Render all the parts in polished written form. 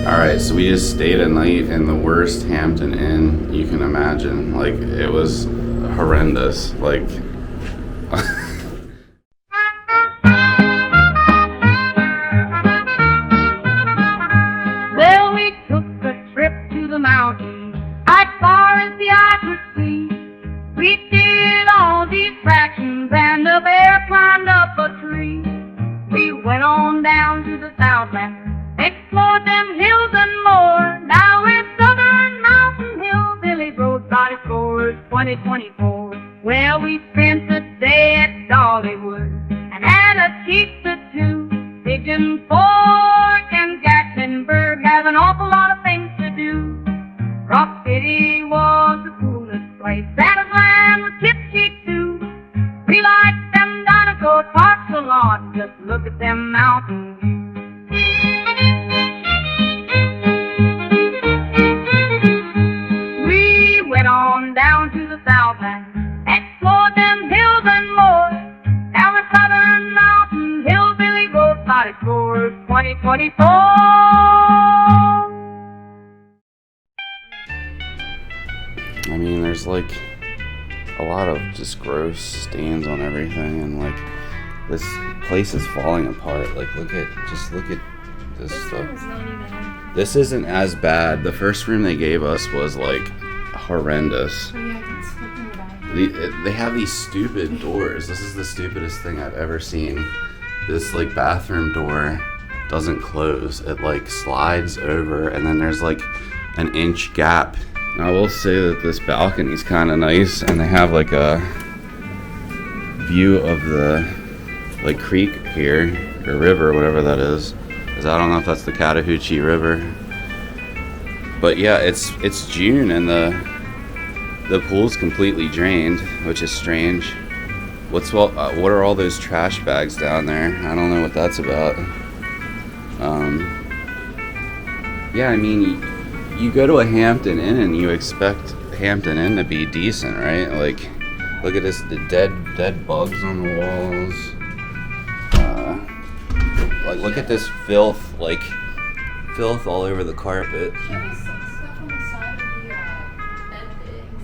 Alright, so we just stayed a night in the worst Hampton Inn you can imagine. Like, it was horrendous. Like, well, we took a trip to the mountains, as far as the eye could see. We did all these fractions, and the bear climbed up a tree. We went on down to the Southland, explored them hills and more. Now it's Southern Mountain Hillbilly Roadside Explorers 2024. Well, we spent the day at Dollywood and had a pizza too. Pigeon Fork and Gatlinburg have an awful lot of things to do. Rock City was the coolest place. Land was tipsy too. We liked them dinosaur parks a lot. Just look at them mountain views. We went on down to the Southland, explored them hills and more. Now we're Southern Mountain Hillbilly Roadside Explorers 2024. I mean, there's like a lot of just gross stains on everything, and like this place is falling apart. Like, look at this stuff. This isn't as bad. The first room they gave us was like horrendous. Oh yeah, I can slip in the bag. They have these stupid doors. This is the stupidest thing I've ever seen. This like bathroom door doesn't close. It like slides over, and then there's like an inch gap. I will say that this balcony's kind of nice, and they have like a view of the like creek here, or river, whatever that is. 'Cause I don't know if that's the Chattahoochee River. But yeah, it's June and the pool's completely drained, which is strange. What are all those trash bags down there? I don't know what that's about. Yeah, I mean, you go to a Hampton Inn and you expect Hampton Inn to be decent, right? Like, look at this, the dead bugs on the walls. Like, look at this filth all over the carpet. She has stuff on the side of the bed.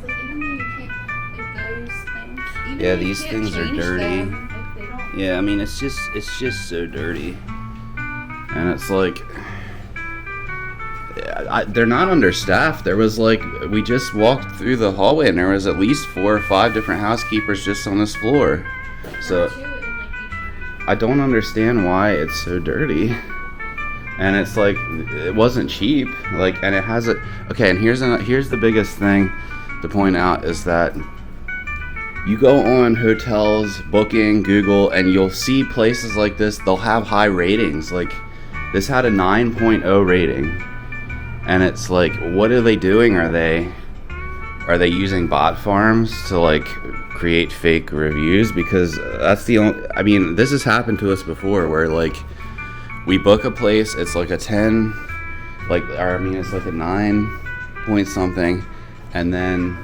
Like, even though you can't, like those things. Even Yeah, though you these can't things are change dirty. them, like, they don't. Yeah, I mean, it's just so dirty. And it's like, they're not understaffed. There was like, we just walked through the hallway and there was at least 4 or 5 different housekeepers just on this floor. So Two in like each room. I don't understand why it's so dirty. And it's like, it wasn't cheap. Like, and it has okay, and here's the biggest thing to point out is that you go on hotels, Booking, Google, and you'll see places like this, they'll have high ratings. Like, this had a 9.0 rating. And it's like, what are they doing? Are they using bot farms to like create fake reviews? Because that's the only, I mean, this has happened to us before where like we book a place, it's like a 10, like, or I mean, it's like a 9 point something, and then,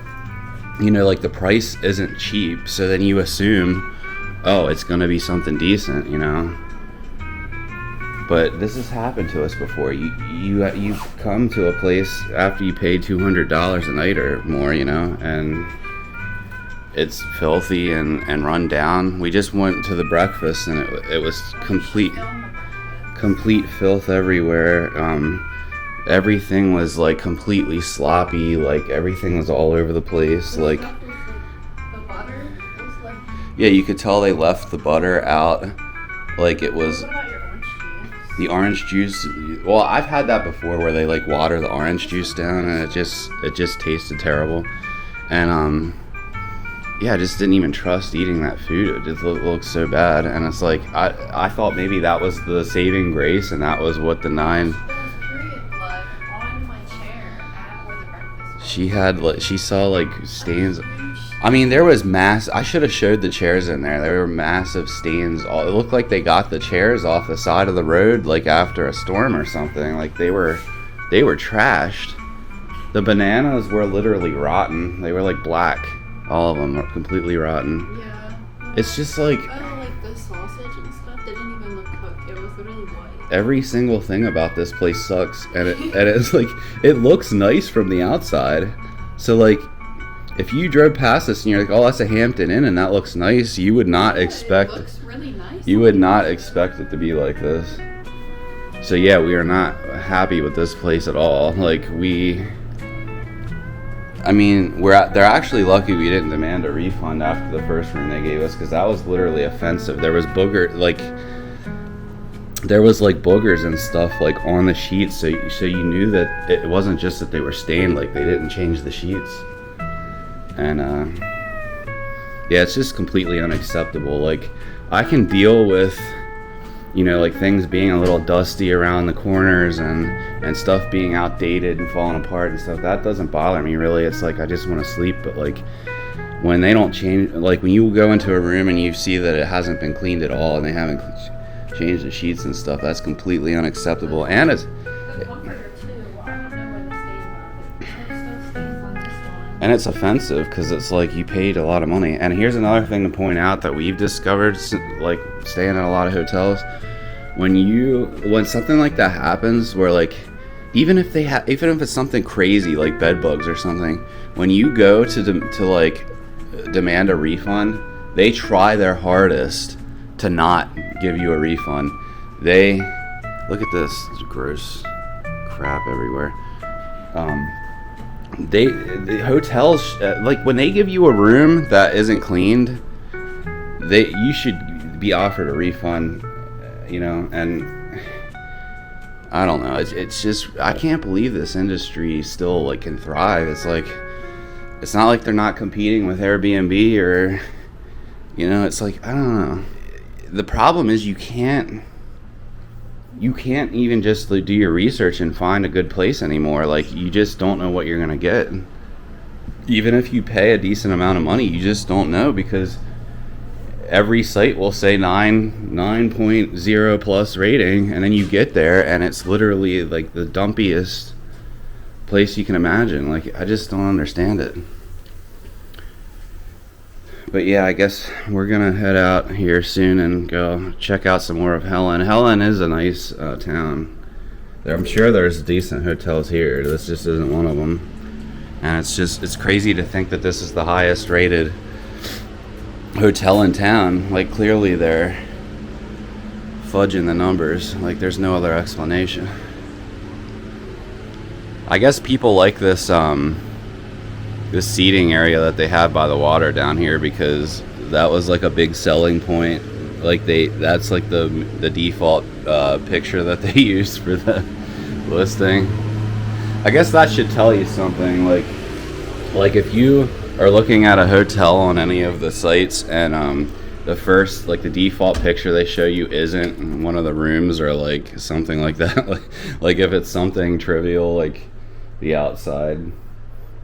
you know, like the price isn't cheap, so then you assume, oh, it's gonna be something decent, you know. But this has happened to us before. You come to a place after you pay $200 a night or more, you know, and it's filthy and run down. We just went to the breakfast and it was complete filth everywhere. Everything was like completely sloppy. Like everything was all over the place. Like, The butter was like. yeah, you could tell they left the butter out. Like it was. What about your orange juice? The orange juice, well, I've had that before where they like water the orange juice down and it just tasted terrible. And yeah, I just didn't even trust eating that food. It just looked so bad. And it's like, I thought maybe that was the saving grace and that was what the 9. There was period blood on my chair at where the breakfast was. She saw like stains. I mean, there was I should have showed the chairs in there. There were massive stains. It looked like they got the chairs off the side of the road, like after a storm or something. Like they were trashed. The bananas were literally rotten. They were like black. All of them were completely rotten. Yeah. It's just like, Oh, like the sausage and stuff didn't even look cooked. It was literally white. every single thing about this place sucks, and it's like, it looks nice from the outside. So like, if you drove past this and you're like, oh, that's a Hampton Inn and that looks nice, you would not expect. It looks really nice. You would not expect it to be like this. So yeah, we are not happy with this place at all. Like they're actually lucky we didn't demand a refund after the first room they gave us, because that was literally offensive. There was boogers and stuff like on the sheets, so you knew that it wasn't just that they were stained, like they didn't change the sheets. And yeah, it's just completely unacceptable. Like, I can deal with, like things being a little dusty around the corners and stuff being outdated and falling apart and stuff. That doesn't bother me really. It's like, I just want to sleep. But like, when they don't change, like when you go into a room and you see that it hasn't been cleaned at all and they haven't changed the sheets and stuff, that's completely unacceptable. And it's The comforter too. I don't know where the stains are, but there's still stains on this one. And it's offensive because it's like you paid a lot of money. And here's another thing to point out that we've discovered, like staying in a lot of hotels. When something like that happens, where like, even if it's something crazy like bed bugs or something, when you go to like demand a refund, they try their hardest to not give you a refund. They look at this, there's gross crap everywhere. The hotels, like when they give you a room that isn't cleaned, you should be offered a refund, and I don't know, it's just, I can't believe this industry still like can thrive. It's like, it's not like they're not competing with Airbnb or, it's like, I don't know. The problem is you can't even just do your research and find a good place anymore. Like, you just don't know what you're gonna get. Even if you pay a decent amount of money, you just don't know, because every site will say 9.0 plus rating, and then you get there and it's literally like the dumpiest place you can imagine. Like, I just don't understand it. But yeah, I guess we're gonna head out here soon and go check out some more of Helen. Helen is a nice town. I'm sure there's decent hotels here. This just isn't one of them. And it's crazy to think that this is the highest rated hotel in town. Like, clearly they're fudging the numbers. Like, there's no other explanation. I guess people like this this seating area that they have by the water down here, because that was like a big selling point. Like, that's like the default picture that they used for the listing. I guess that should tell you something. Like if you are looking at a hotel on any of the sites and the first, like the default picture they show you isn't one of the rooms or like something like that, like if it's something trivial like the outside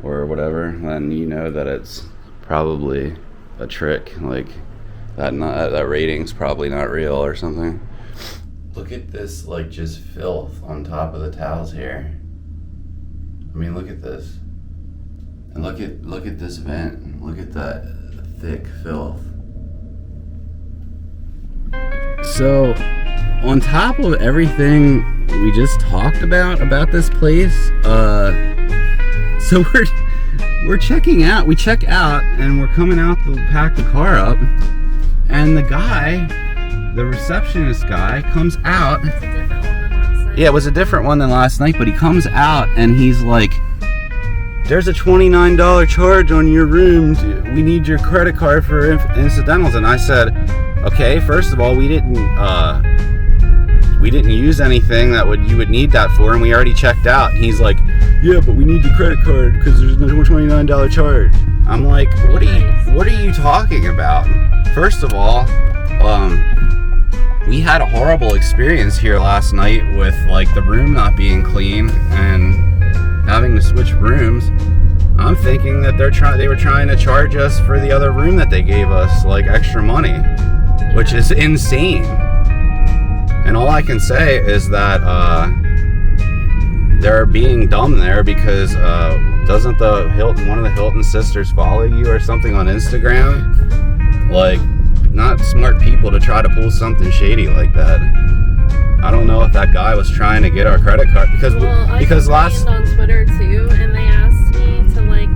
or whatever, then you know that it's probably a trick. Like that rating's probably not real or something. Look at this, like, just filth on top of the towels here. I mean, look at this. And look at this vent. Look at that thick filth. So, on top of everything we just talked about this place, so we're checking out. We check out and we're coming out to pack the car up, and the receptionist guy comes out. It's a different one than last night. Yeah, it was a different one than last night, but he comes out and he's like, there's a $29 charge on your room. We need your credit card for incidentals. And I said, okay, first of all, we didn't use anything that you would need that for, and we already checked out. And he's like, yeah, but we need your credit card because there's no $29 charge. I'm like, what are you talking about? First of all, we had a horrible experience here last night with like the room not being clean and having to switch rooms. I'm thinking that they were trying to charge us for the other room that they gave us, like, extra money, which is insane. And all I can say is that they're being dumb there, because doesn't one of the Hilton sisters follow you or something on Instagram? Like, not smart people to try to pull something shady like that. I don't know if that guy was trying to get our credit card because I last on Twitter too, and they asked me to like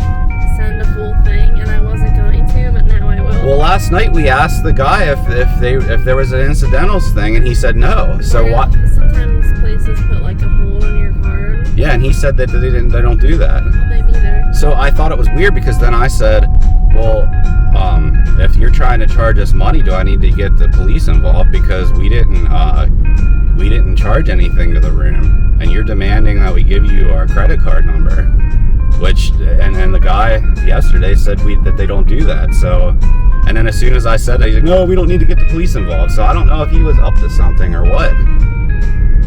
send a full thing, and I wasn't going to, but now I will. well last night we asked the guy if there was an incidentals thing, and he said no. So Yeah, what? Sometimes places put like a hold on your card. Yeah, and he said that they don't do that. They neither. So I thought it was weird because then I said, well, if you're trying to charge us money, do I need to get the police involved because we didn't charge anything to the room, and you're demanding that we give you our credit card number, which and the guy yesterday said that they don't do that. So, and then as soon as I said that, he's like, no, we don't need to get the police involved. So I don't know if he was up to something or what.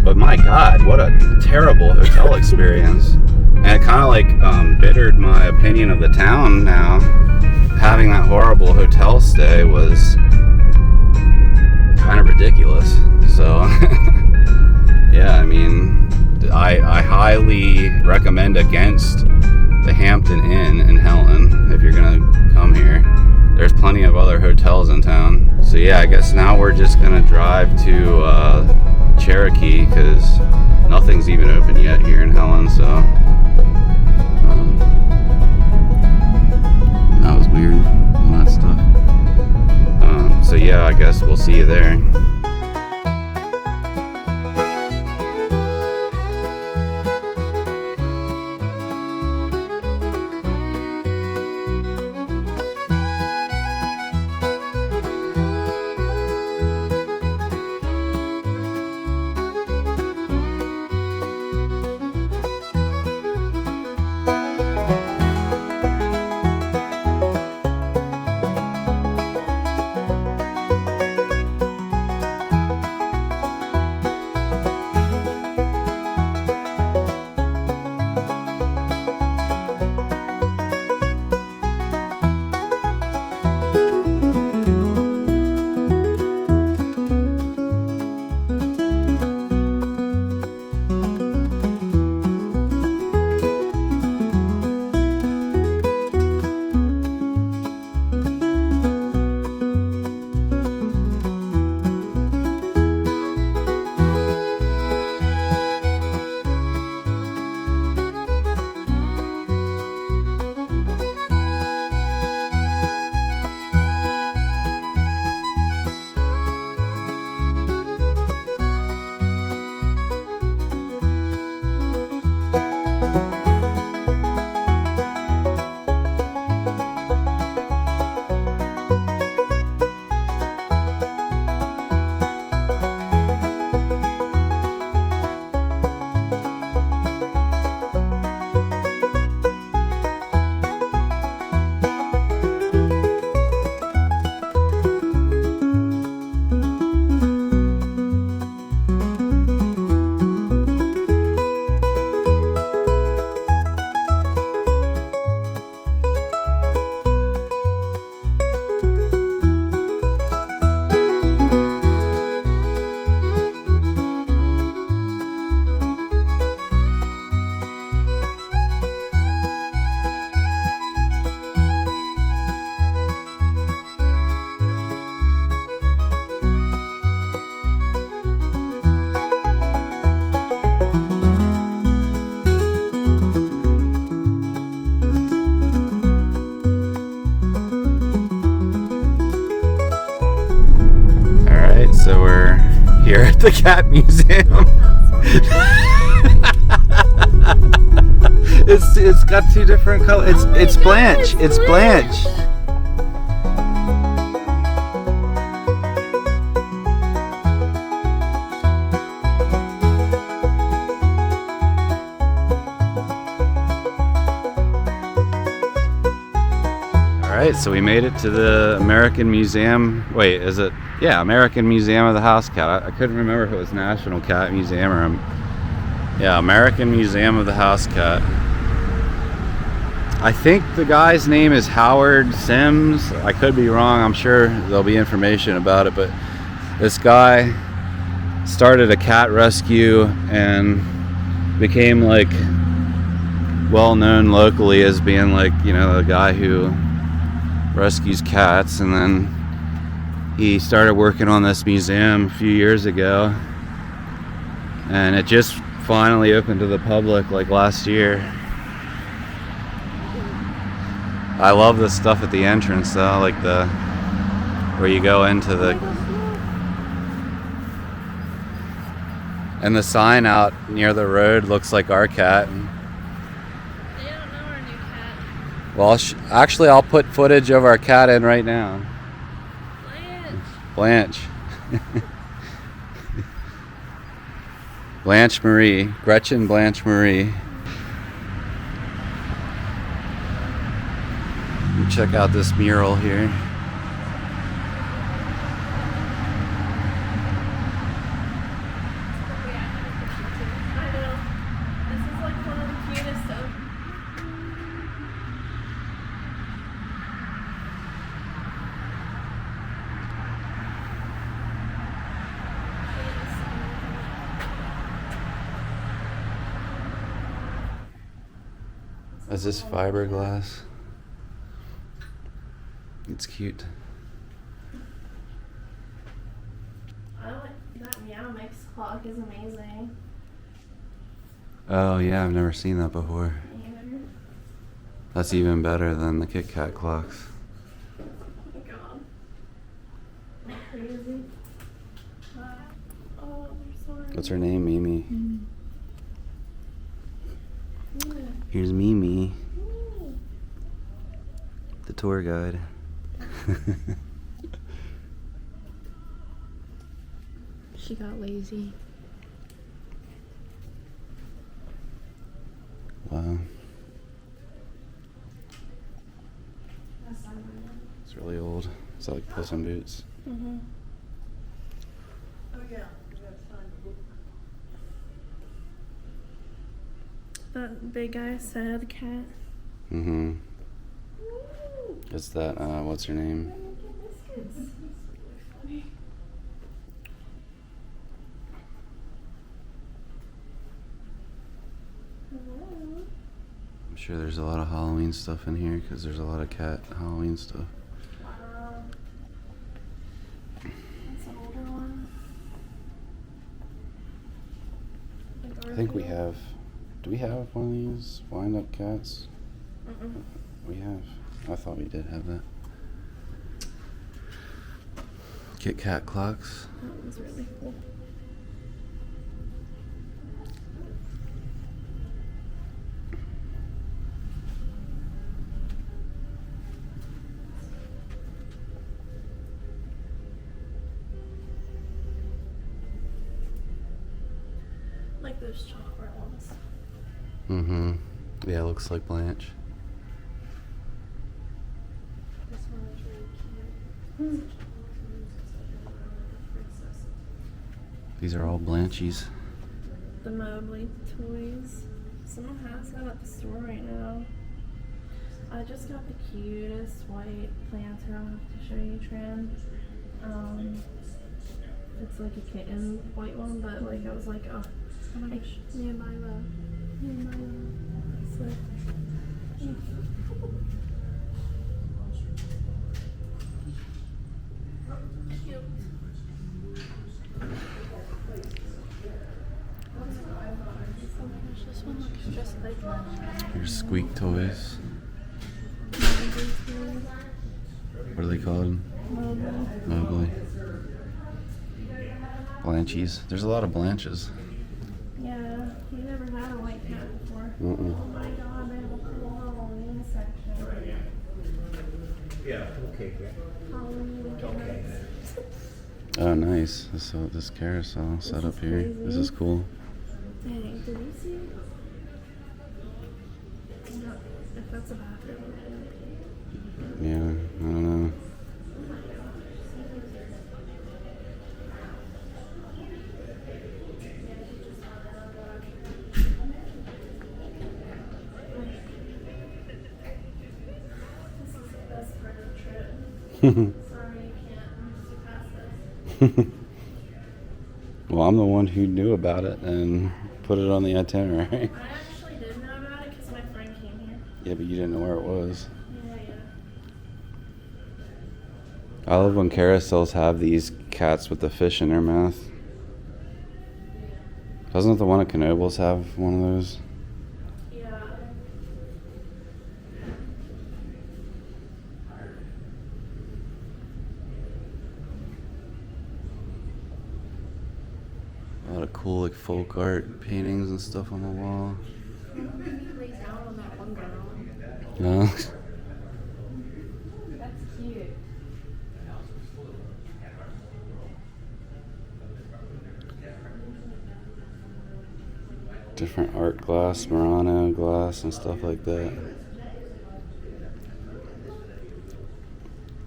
But my God, what a terrible hotel experience. And it kind of like bittered my opinion of the town now. Having that horrible hotel stay was kind of ridiculous. So, yeah, I mean, I highly recommend against the Hampton Inn in Helen if you're going to come here. There's plenty of other hotels in town. So, yeah, I guess now we're just going to drive to Cherokee because nothing's even open yet here in Helen. So, that was weird, all that stuff. So yeah, I guess we'll see you there. So we're here at the cat museum. It's got two different colors. It's Blanche. It's Blanche. Alright, so we made it to the American Museum. Wait, is it? Yeah, American Museum of the House Cat. I couldn't remember if it was National Cat Museum or... Yeah, American Museum of the House Cat. I think the guy's name is Howard Sims. I could be wrong. I'm sure there'll be information about it, but this guy started a cat rescue and became like well known locally as being like, you know, the guy who rescues cats. And then he started working on this museum a few years ago, And it just finally opened to the public like last year. I love the stuff at the entrance though, like the where you go into the and the sign out near the road looks like our cat. They don't know our new cat. Well, actually, I'll put footage of our cat in right now. Blanche. Blanche Marie, Gretchen Blanche Marie. Check out this mural here. I know. This is like one of the cutest of. Is this fiberglass? It's cute. I like that meow mix clock is amazing. Oh yeah, I've never seen that before. That's even better than the Kit Kat clocks. Oh my god. Crazy. Oh, they're sorry. What's her name? Mimi. Here's Mimi, the tour guide. She got lazy. Wow. It's really old. Is that like Puss in Boots? Mm-hmm. Oh yeah, That big guy sad cat. Mm-hmm. It's that, what's her name? I'm sure there's a lot of Halloween stuff in here because there's a lot of cat Halloween stuff. Wow. That's an older one. I think we have, do we have one of these wind-up cats? Mm-mm. We have. I thought we did have that. Kit Kat clocks. That one's really cool. Like those chocolate ones. Mm-hmm. Yeah, it looks like Blanche. This one is really cute. These are all Blanchies. The Mobley toys. Someone has that at the store right now. I just got the cutest white planter. I'll have to show you, Tran. It's like a kitten white one, but like I was like, oh my gosh, me and Milo. Me and Milo. It's like, cute. Oh my gosh, this one looks just like mine. Here's Squeak toys. What are they called? Mowgli. Blanchies. There's a lot of Blanches. Yeah, you never had a white cat before. Mm-mm. Oh my god, they have a cool Halloween section. yeah, okay, yeah. Halloween carrots. Oh, nice. This carousel set up here. This is cool. Dang, did you see? No, if that's a bathroom. Yeah, I don't know. This is the best part of the trip. Sorry, you can't surpass this. Well, I'm the one who knew about it and put it on the itinerary. I actually did know about it because my friend came here. Yeah, but you didn't know where it was. Yeah. I love when carousels have these cats with the fish in their mouth. Doesn't the one at Knoebels have one of those? Yeah. A lot of cool like folk art paintings and stuff on the wall. He lays out on that one girl. No. That's cute. Different art glass, Murano glass and stuff like that.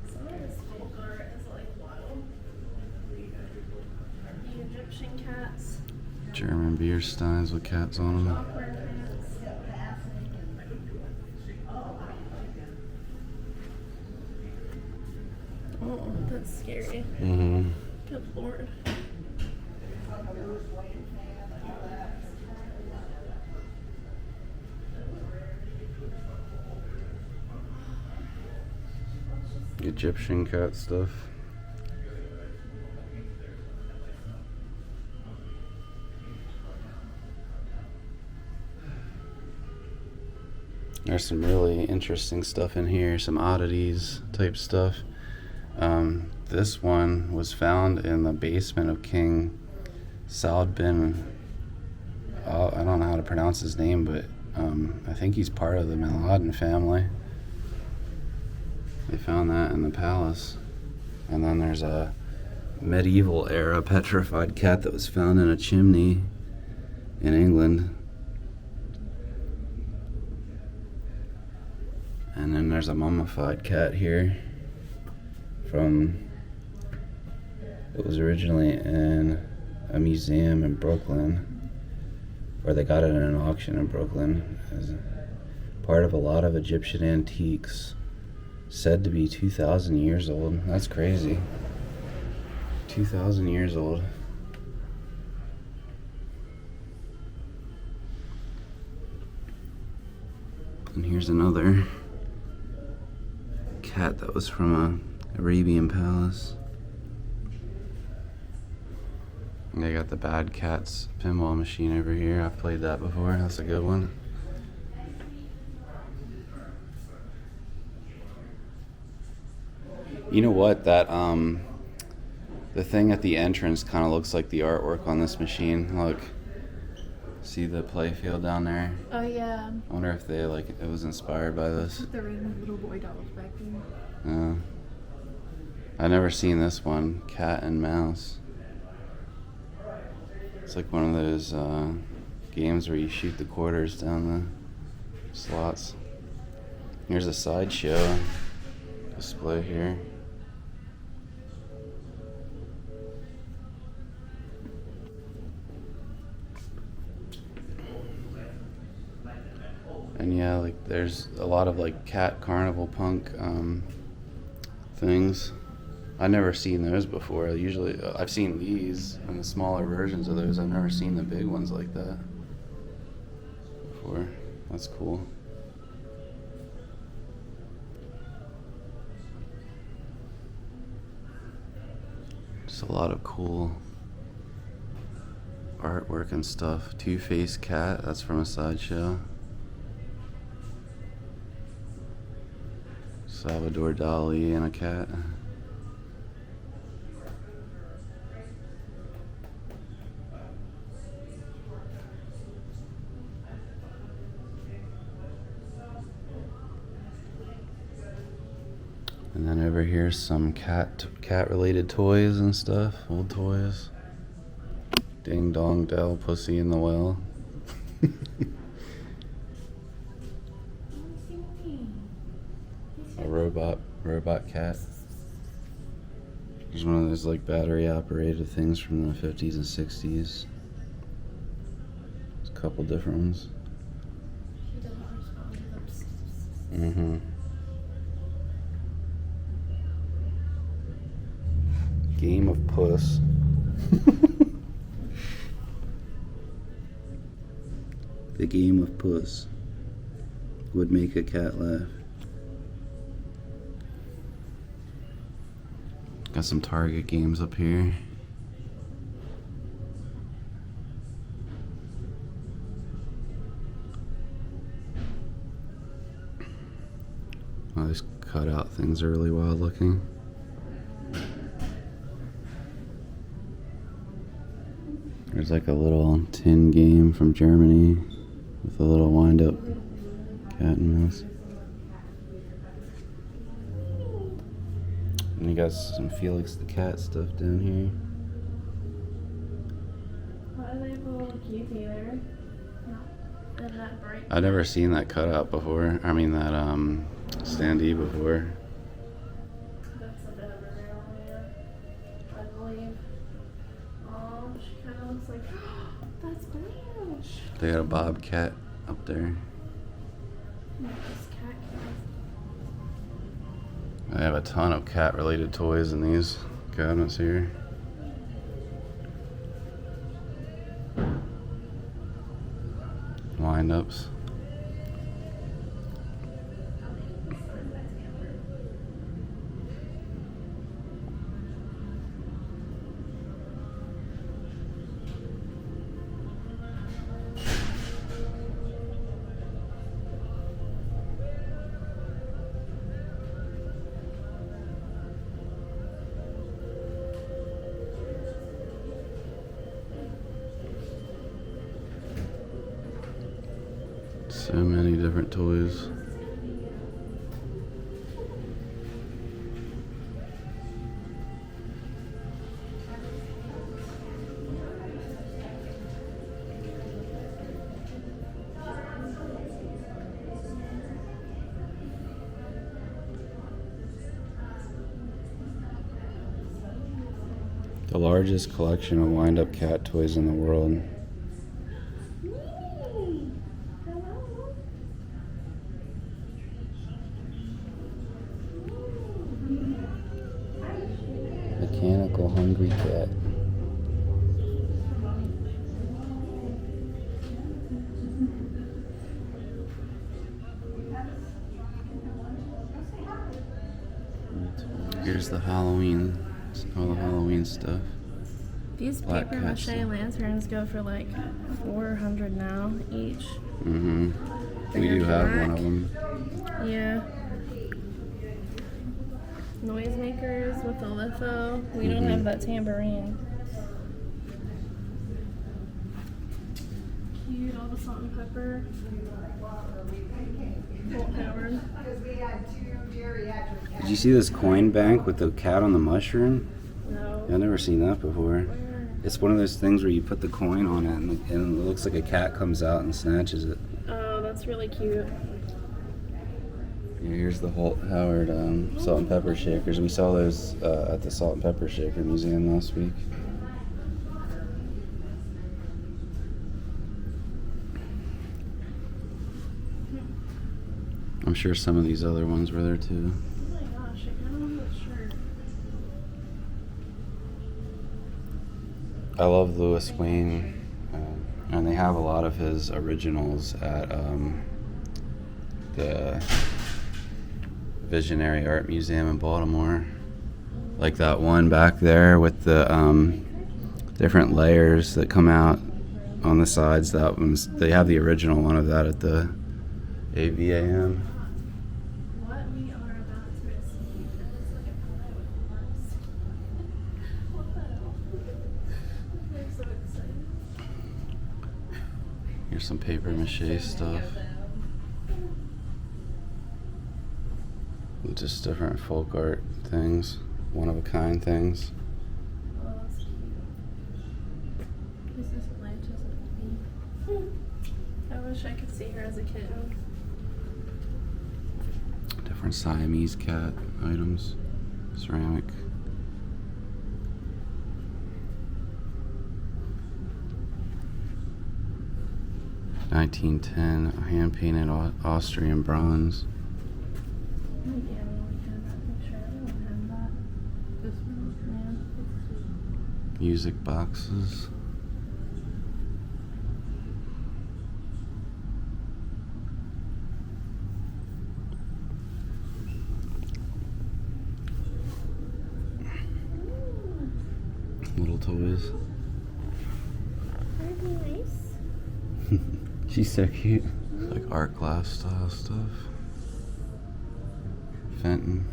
Some of this folk art is like wild. The Egyptian cats. German beer steins with cats on them. Awkward cats. Oh, that's scary. Mm-hmm. Good lord. Egyptian cat stuff. There's some really interesting stuff in here, some oddities type stuff. This one was found in the basement of King Saud bin, I don't know how to pronounce his name, but I think he's part of the Maladen family. They found that in the palace. And then there's a medieval era petrified cat that was found in a chimney in England. And then there's a mummified cat here it was originally in a museum in Brooklyn, or they got it in an auction in Brooklyn as part of a lot of Egyptian antiques, said to be 2,000 years old. That's crazy. 2,000 years old. And here's another cat that was from a Arabian palace. And they got the Bad Cats pinball machine over here. I've played that before. That's a good one. You know what? That the thing at the entrance kind of looks like the artwork on this machine. Look. See the play field down there? Oh yeah. I wonder if they it was inspired by this. The random little boy dolls back there. I've never seen this one, Cat and Mouse. It's like one of those games where you shoot the quarters down the slots. Here's a sideshow display here. And yeah, there's a lot of cat carnival punk things. I've never seen those before. Usually, I've seen these and the smaller versions of those. I've never seen the big ones like that before. That's cool. Just a lot of cool artwork and stuff. Two-faced cat, that's from a sideshow. Salvador Dali and a cat. And then over here some cat related toys and stuff, old toys. Ding dong dell, Pussy in the Well. A robot cat. There's one of those battery operated things from the 50s and 60s. There's a couple different ones. Mm-hmm. Game of Puss. The game of Puss would make a cat laugh. Got some Target games up here. know, these cutout things are really wild looking. There's like a little tin game from Germany with a little wind-up cat and mouse. And you got some Felix the cat stuff down here. Why do they have a little cutie there? And that bright. I've never seen that cutout before. I mean that standee before. That's a bit of a real man, I believe. Oh, she kind of looks like. That's Blanche. They got a bobcat up there. Look, this cat They have a ton of cat-related toys in these cabinets here. Wind-ups. So many different toys. The largest collection of wind-up cat toys in the world. Mechanical hungry cat. Here's the Halloween, all the Halloween stuff. These Black paper cat mache stuff. lanterns go for like $400 now each. Mm-hmm. We They're do have one black. of them. Yeah. Noisemakers with the litho. We don't have that tambourine. Cute, all the salt and pepper. Colt Howard. Did you see this coin bank with the cat on the mushroom? No. I've never seen that before. Where? It's one of those things where you put the coin on it and it looks like a cat comes out and snatches it. Oh, that's really cute. Here's the Holt Howard salt and pepper shakers. We saw those at the Salt and Pepper Shaker Museum last week. I'm sure some of these other ones were there too. Oh my gosh, I kind of want the shirt. I love Louis Wayne, and they have a lot of his originals at the Visionary Art Museum in Baltimore. Like that one back there with the different layers that come out on the sides. That one's, they have the original one of that at the AVAM. What we are about to receive is like a photo with hearts. What the hell? I'm so excited. Here's some paper mache stuff. Just different folk art things, one-of-a-kind things. Oh, that's cute. Is this Blanche as a baby? I wish I could see her as a kitten. Different Siamese cat items, ceramic. (1910) hand-painted Austrian bronze. Yeah, we had that picture. Everyone had that. This one? Yeah. Music boxes. Little toys. Very nice. She's so cute. Like art glass style stuff. Fenton.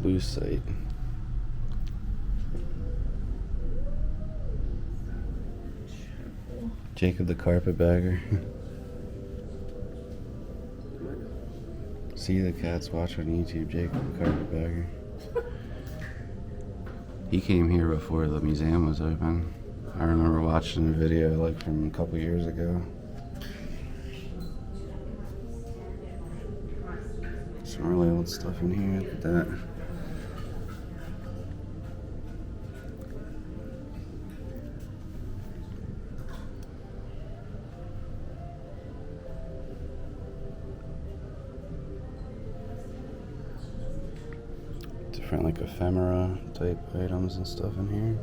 Lucite. Jacob the carpetbagger. See the cats watch on YouTube, Jacob the carpetbagger. He came here before the museum was open. I remember watching a video like from a couple years ago. Some really old stuff in here, look at that. Different like ephemera type items and stuff in here.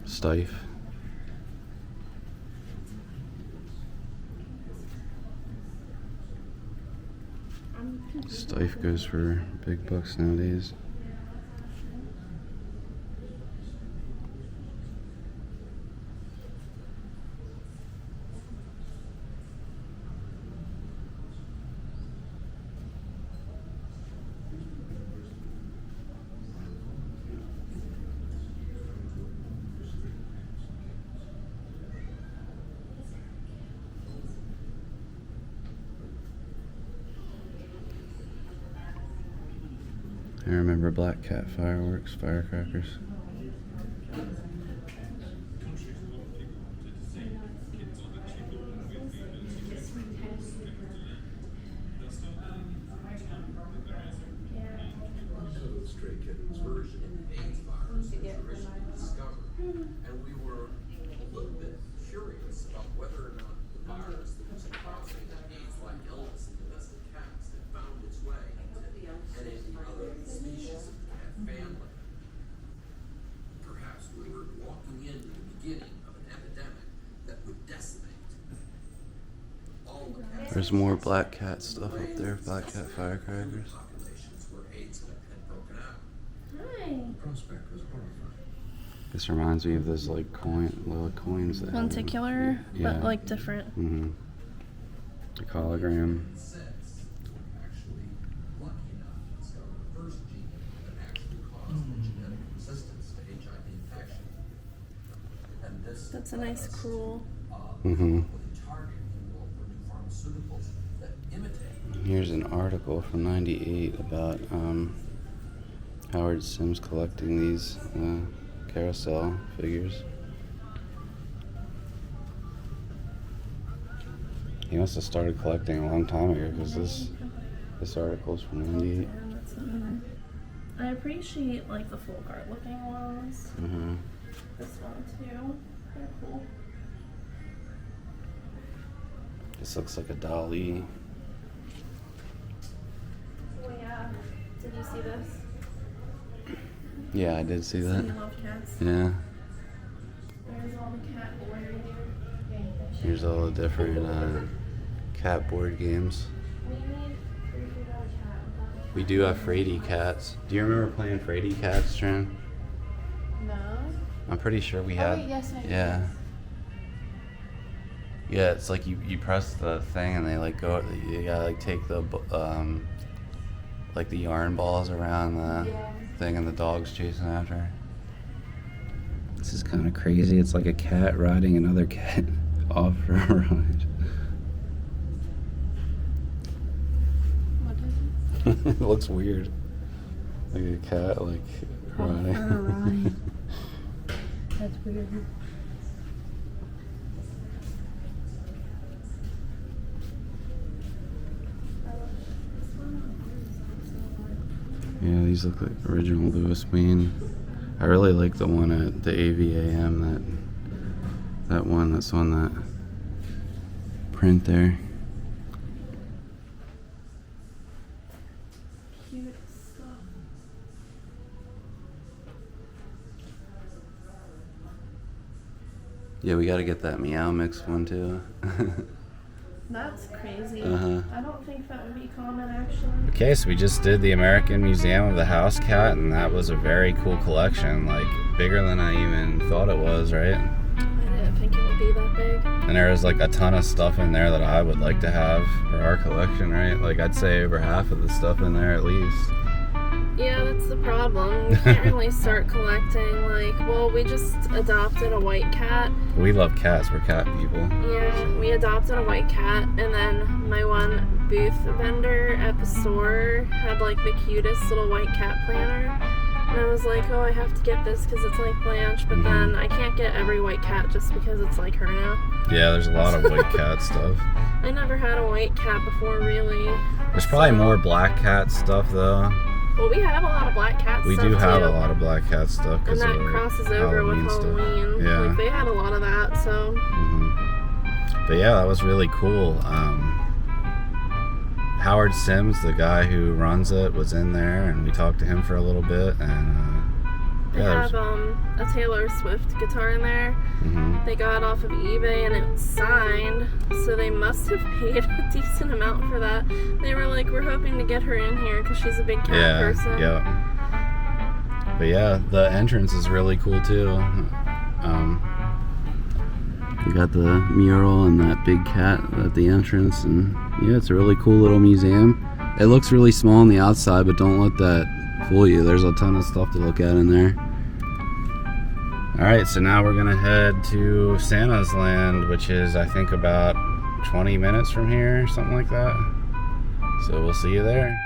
Stife. Stife goes for big bucks nowadays. I remember Black Cat fireworks, firecrackers. Stray Kittens version of the AIDS virus was originally discovered, and we were a little bit curious about whether or not the virus that was causing AIDS-like illness in domestic cats had found its way into any of the other species of the cat family. Perhaps we were walking into the beginning of an epidemic that would decimate all the cats. There's more Black Cat stuff up there, Black Cat firecrackers. Populations where AIDS had broken out. Hi. The prospect was horrifying. This reminds me of those like little coins that have- Lenticular, Yeah. but like different. Mm-hmm. Like hologram. Since we're actually lucky enough to discover the first gene that actually caused the genetic resistance to HIV infection. And this That's a nice cruel. Mm-hmm. with a target, if you will, for new pharmaceuticals that imitate. Here's an article from '98 about Howard Sims collecting these carousel figures. He must have started collecting a long time ago because this article's from '98. And that's I appreciate like the folk art looking ones. Mm-hmm. This one too. They're cool. This looks like a Dali. Oh yeah. Did you see this? Yeah, I did see So that. you love cats. Yeah. There's all the cat board. Here's all the different cat board games. We need $3 cat. We do have Frady cats. Do you remember playing Frady cats, Tran? No. I'm pretty sure we had. wait, yes, I do. Yeah. Yeah, it's like you press the thing and they like go. You gotta like take the like the yarn balls around the thing and the dog's chasing after her. This is kind of crazy. It's like a cat riding another cat off for a ride. What is it? It looks weird. Like a cat like riding. For a ride. That's weird. Yeah, these look like original Louis Wayne. I really like the one at the AVAM that That one that's on that print there. Cute stuff. Yeah, we gotta get that Meow Mix one too. That's crazy. Uh-huh. I don't think that would be common, actually. Okay, so we just did the American Museum of the House Cat, and that was a very cool collection, like bigger than I even thought it was, right? I didn't think it would be that big. And there was like a ton of stuff in there that I would like to have for our collection, right? Like I'd say over half of the stuff in there at least. Yeah, that's the problem. You can't really start collecting, like, well, we just adopted a white cat. We love cats, we're cat people. Yeah, we adopted a white cat, and then my one booth vendor at the store had like the cutest little white cat planner. And I was like, oh, I have to get this because it's like Blanche, but then I can't get every white cat just because it's like her now. Yeah, there's a lot of white cat stuff. I never had a white cat before, really. There's probably more black cat stuff though. Well, we have a lot of black cat We stuff do have too. a lot of black cat stuff. And that crosses over with Halloween. Yeah. Like, they had a lot of that, so. But yeah, that was really cool. Howard Sims, the guy who runs it, was in there, and we talked to him for a little bit. And They have a Taylor Swift guitar in there. They got it off of eBay and it was signed, so they must have paid a decent amount for that. They were like, we're hoping to get her in here because she's a big cat person. Yeah. But yeah, the entrance is really cool too. You got the mural and that big cat at the entrance, and yeah, it's a really cool little museum. It looks really small on the outside, but don't let that fool you. There's a ton of stuff to look at in there. Alright, so now we're gonna head to Santa's Land, which is I think about 20 minutes from here, something like that. So we'll see you there.